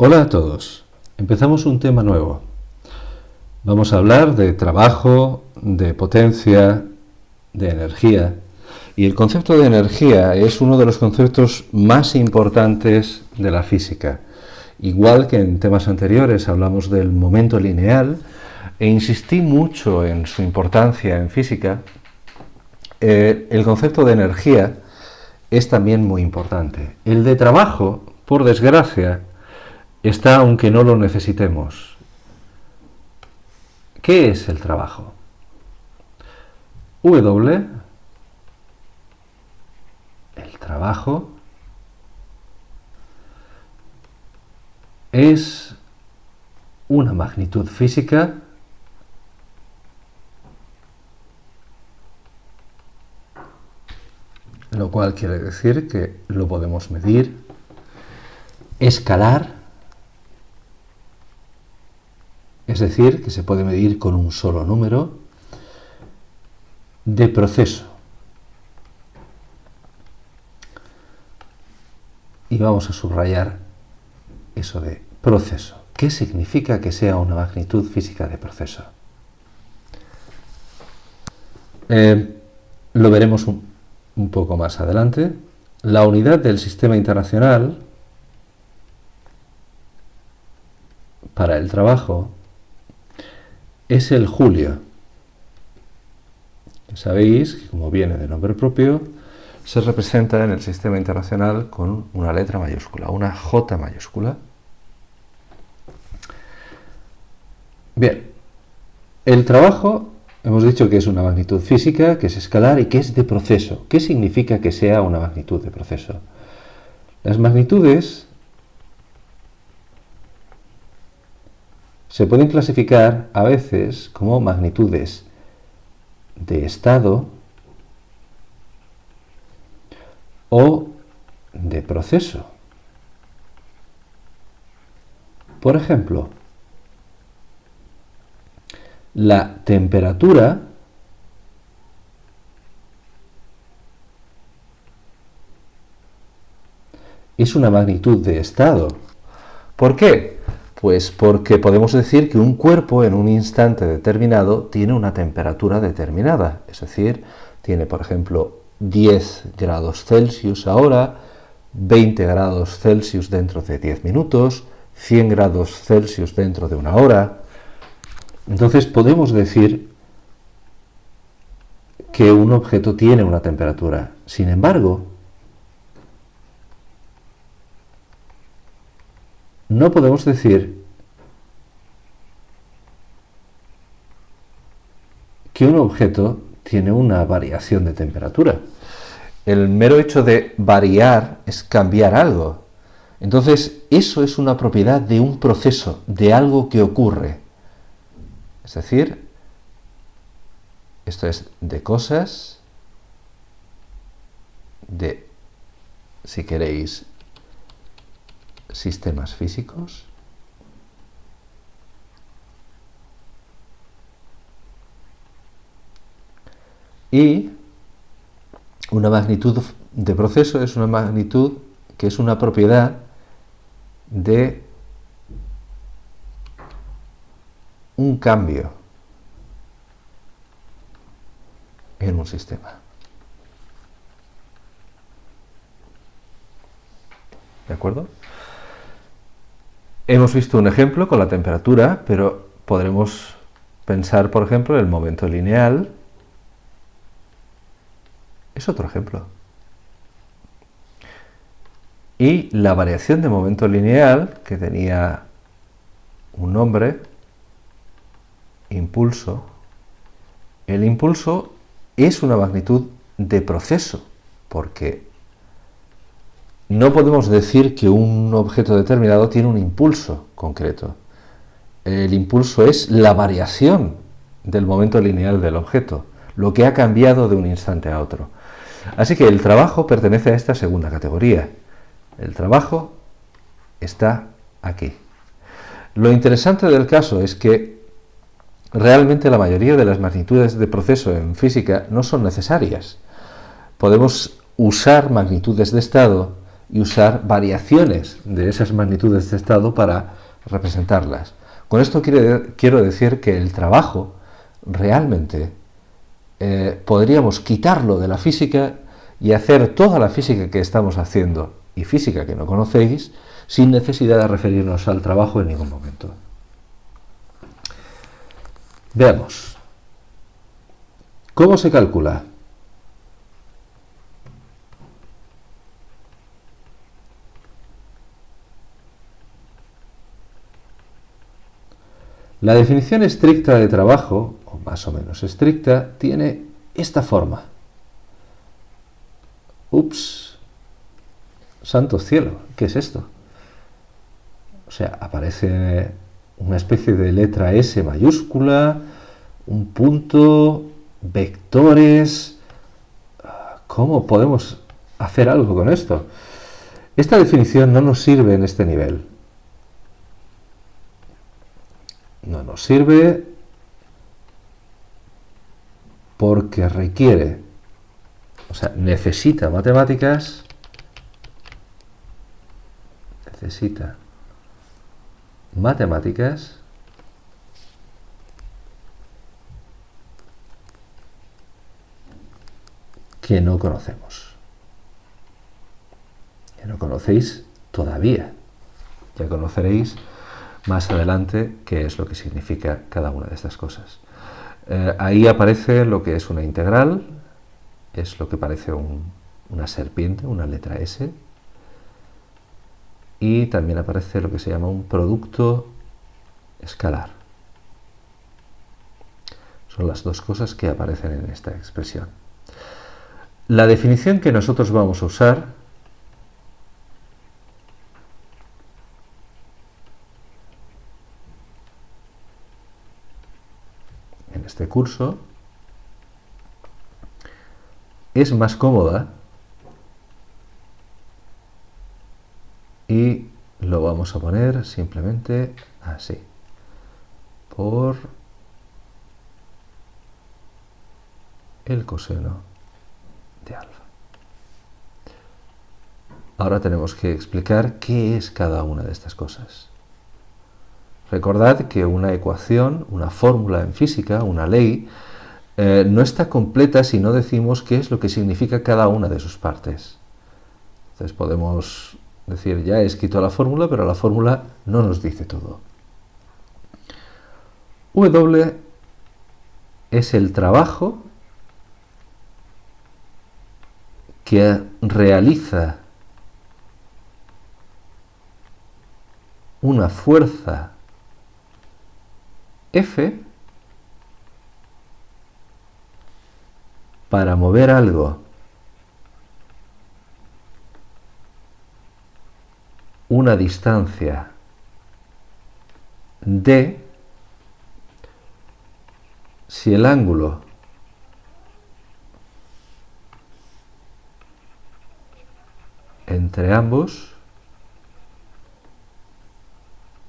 Hola a todos. Empezamos un tema nuevo. Vamos a hablar de trabajo, de potencia, de energía. Y el concepto de energía es uno de los conceptos más importantes de la física. Igual que en temas anteriores hablamos del momento lineal e insistí mucho en su importancia en física, el concepto de energía es también muy importante. El de trabajo, por desgracia, está aunque no lo necesitemos. ¿Qué es el trabajo? El trabajo es una magnitud física lo cual quiere decir que lo podemos medir, escalar, es decir, que se puede medir con un solo número, de proceso. Y vamos a subrayar eso de proceso. ¿Qué significa que sea una magnitud física de proceso? Lo veremos un poco más adelante. La unidad del sistema internacional para el trabajo es el julio. Sabéis que, como viene de nombre propio, se representa en el sistema internacional con una letra mayúscula, una J mayúscula. Bien, el trabajo hemos dicho que es una magnitud física, que es escalar y que es de proceso. ¿Qué significa que sea una magnitud de proceso? Las magnitudes se pueden clasificar a veces como magnitudes de estado o de proceso. Por ejemplo, la temperatura es una magnitud de estado. ¿Por qué? Pues porque podemos decir que un cuerpo en un instante determinado tiene una temperatura determinada. Es decir, tiene, por ejemplo, 10 grados Celsius ahora, 20 grados Celsius dentro de 10 minutos, 100 grados Celsius dentro de una hora. Entonces podemos decir que un objeto tiene una temperatura. Sin embargo, no podemos decir que un objeto tiene una variación de temperatura. El mero hecho de variar es cambiar algo. Entonces, eso es una propiedad de un proceso, de algo que ocurre. Es decir, esto es de cosas, de, si queréis, sistemas físicos, y una magnitud de proceso es una magnitud que es una propiedad de un cambio en un sistema. ¿De acuerdo? Hemos visto un ejemplo con la temperatura, pero podremos pensar, por ejemplo, el momento lineal. Es otro ejemplo. Y la variación de momento lineal, que tenía un nombre, impulso. El impulso es una magnitud de proceso, porque no podemos decir que un objeto determinado tiene un impulso concreto. El impulso es la variación del momento lineal del objeto, lo que ha cambiado de un instante a otro. Así que el trabajo pertenece a esta segunda categoría. El trabajo está aquí. Lo interesante del caso es que realmente la mayoría de las magnitudes de proceso en física no son necesarias. Podemos usar magnitudes de estado y usar variaciones de esas magnitudes de estado para representarlas. Con esto quiero decir que el trabajo realmente podríamos quitarlo de la física y hacer toda la física que estamos haciendo y física que no conocéis sin necesidad de referirnos al trabajo en ningún momento. Veamos. ¿Cómo se calcula? La definición estricta de trabajo, o más o menos estricta, tiene esta forma. Ups, santo cielo, ¿qué es esto? O sea, aparece una especie de letra S mayúscula, un punto, vectores. ¿Cómo podemos hacer algo con esto? Esta definición no nos sirve en este nivel. No nos sirve porque requiere, o sea, necesita matemáticas, que no conocemos, que no conocéis todavía. Ya conoceréis más adelante qué es lo que significa cada una de estas cosas. Ahí aparece lo que es una integral, es lo que parece una serpiente, una letra S, y también aparece lo que se llama un producto escalar. Son las dos cosas que aparecen en esta expresión. La definición que nosotros vamos a usar en este curso es más cómoda y lo vamos a poner simplemente así, por el coseno de alfa. Ahora tenemos que explicar qué es cada una de estas cosas. Recordad que una ecuación, una fórmula en física, una ley, no está completa si no decimos qué es lo que significa cada una de sus partes. Entonces podemos decir, ya he escrito la fórmula, pero la fórmula no nos dice todo. W es el trabajo que realiza una fuerza F para mover algo una distancia D si el ángulo entre ambos,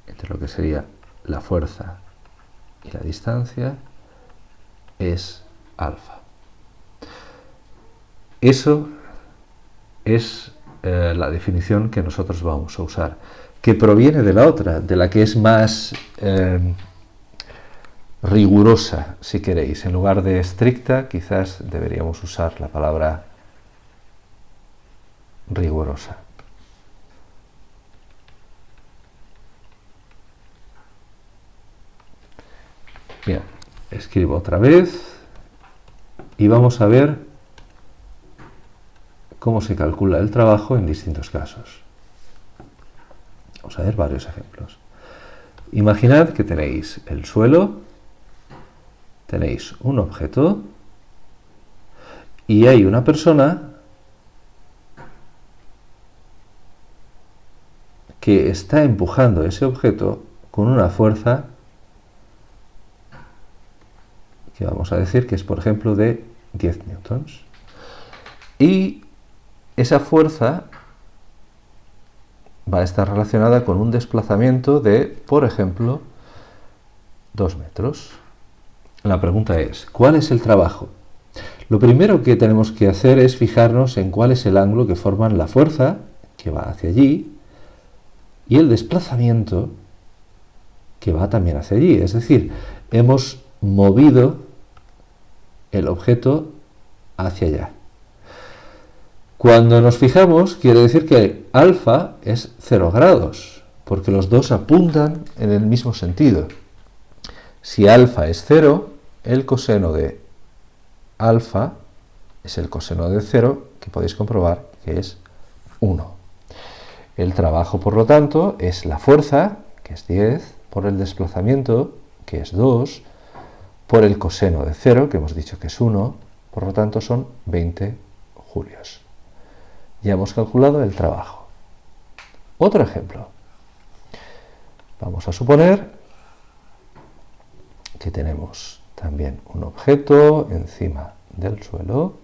entre lo que sería la fuerza y la distancia, es alfa. Eso es la definición que nosotros vamos a usar, que proviene de la otra, de la que es más rigurosa, si queréis. En lugar de estricta, quizás deberíamos usar la palabra rigurosa. Bien, escribo otra vez y vamos a ver cómo se calcula el trabajo en distintos casos. Vamos a ver varios ejemplos. Imaginad que tenéis el suelo, tenéis un objeto y hay una persona que está empujando ese objeto con una fuerza que vamos a decir que es, por ejemplo, de 10 newtons. Y esa fuerza va a estar relacionada con un desplazamiento de, por ejemplo, 2 metros. La pregunta es, ¿cuál es el trabajo? Lo primero que tenemos que hacer es fijarnos en cuál es el ángulo que forman la fuerza, que va hacia allí, y el desplazamiento que va también hacia allí. Es decir, hemos movido el objeto hacia allá. Cuando nos fijamos, quiere decir que alfa es 0 grados, porque los dos apuntan en el mismo sentido. Si alfa es 0, el coseno de alfa es el coseno de 0, que podéis comprobar que es 1. El trabajo, por lo tanto, es la fuerza, que es 10, por el desplazamiento, que es 2, por el coseno de 0, que hemos dicho que es 1, por lo tanto son 20 julios. Ya hemos calculado el trabajo. Otro ejemplo. Vamos a suponer que tenemos también un objeto encima del suelo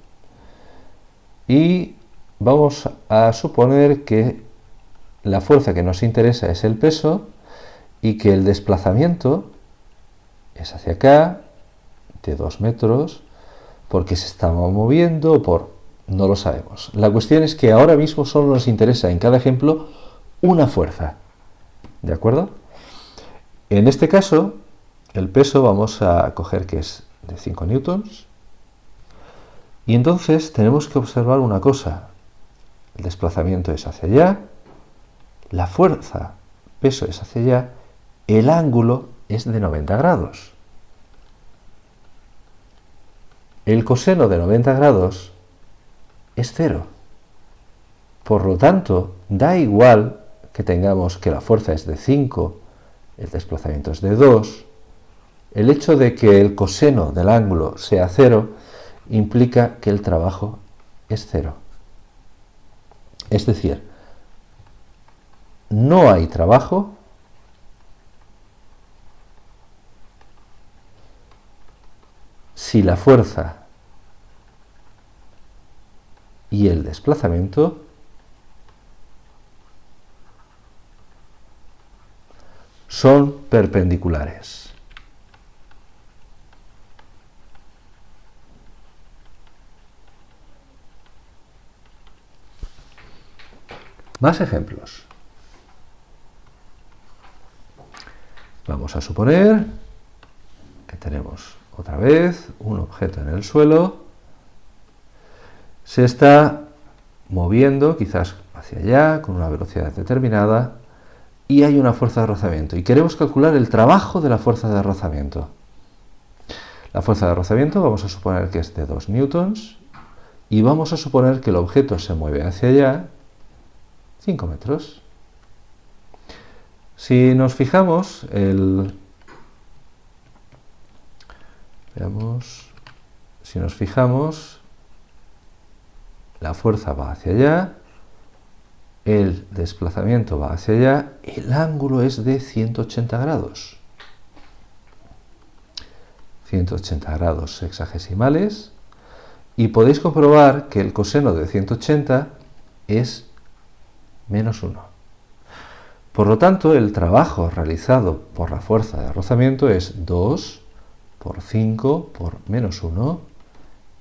y vamos a suponer que la fuerza que nos interesa es el peso y que el desplazamiento es hacia acá de 2 metros porque se estaba moviendo no lo sabemos. La cuestión es que ahora mismo solo nos interesa en cada ejemplo una fuerza. ¿De acuerdo? En este caso, el peso vamos a coger que es de 5 newtons. Y entonces tenemos que observar una cosa. El desplazamiento es hacia allá, la fuerza, peso es hacia allá, el ángulo es de 90 grados. El coseno de 90 grados es 0. Por lo tanto, da igual que tengamos que la fuerza es de 5, el desplazamiento es de 2. El hecho de que el coseno del ángulo sea 0 implica que el trabajo es 0. Es decir, no hay trabajo si la fuerza y el desplazamiento son perpendiculares. Más ejemplos. Vamos a suponer que tenemos otra vez un objeto en el suelo. Se está moviendo quizás hacia allá con una velocidad determinada y hay una fuerza de rozamiento y queremos calcular el trabajo de la fuerza de rozamiento. La fuerza de rozamiento vamos a suponer que es de 2 newtons y vamos a suponer que el objeto se mueve hacia allá 5 metros. Si nos fijamos, la fuerza va hacia allá, el desplazamiento va hacia allá, el ángulo es de 180 grados. 180 grados sexagesimales y podéis comprobar que el coseno de 180 es menos 1. Por lo tanto, el trabajo realizado por la fuerza de rozamiento es 2 por 5 por menos 1,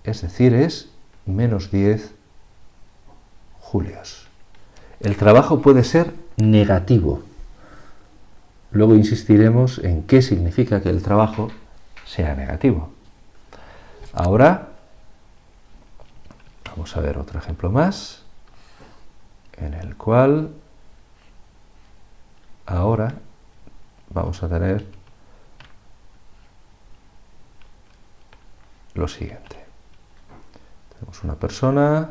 es decir, es menos 10 julios. El trabajo puede ser negativo. Luego insistiremos en qué significa que el trabajo sea negativo. Ahora vamos a ver otro ejemplo más, en el cual ahora vamos a tener lo siguiente. Tenemos una persona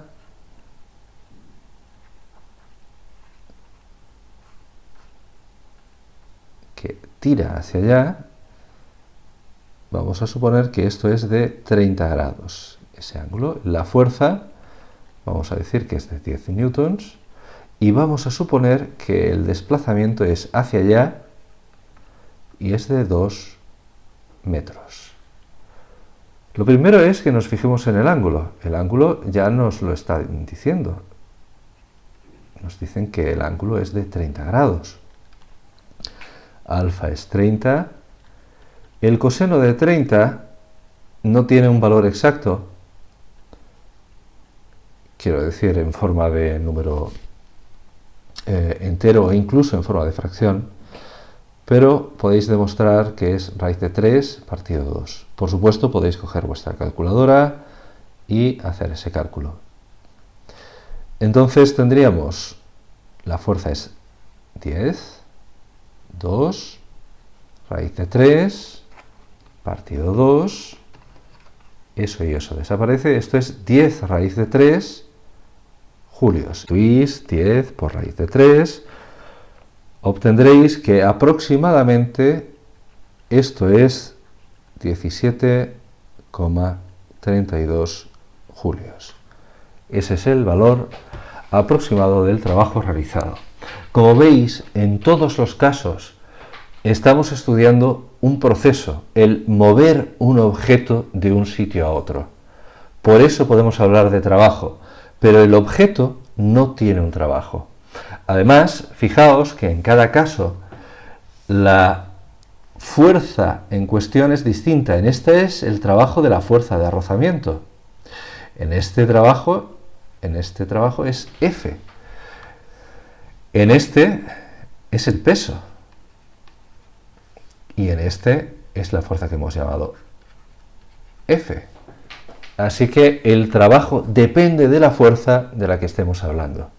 que tira hacia allá. Vamos a suponer que esto es de 30 grados, ese ángulo. La fuerza, vamos a decir que es de 10 newtons. Y vamos a suponer que el desplazamiento es hacia allá y es de 2 metros. Lo primero es que nos fijemos en el ángulo. El ángulo ya nos lo está diciendo. Nos dicen que el ángulo es de 30 grados. Alfa es 30. El coseno de 30 no tiene un valor exacto. Quiero decir, en forma de número entero o incluso en forma de fracción, pero podéis demostrar que es raíz de 3 partido 2. Por supuesto, podéis coger vuestra calculadora y hacer ese cálculo. Entonces tendríamos, la fuerza es 10, 2, raíz de 3, partido 2, eso y eso desaparece, esto es 10 raíz de 3 julios. Luis, 10 por raíz de 3, obtendréis que aproximadamente esto es 17,32 julios. Ese es el valor aproximado del trabajo realizado. Como veis, en todos los casos estamos estudiando un proceso, el mover un objeto de un sitio a otro. Por eso podemos hablar de trabajo, pero el objeto no tiene un trabajo. Además, fijaos que en cada caso la fuerza en cuestión es distinta. En este es el trabajo de la fuerza de arrozamiento. En este trabajo es F. En este es el peso. Y en este es la fuerza que hemos llamado F. Así que el trabajo depende de la fuerza de la que estemos hablando.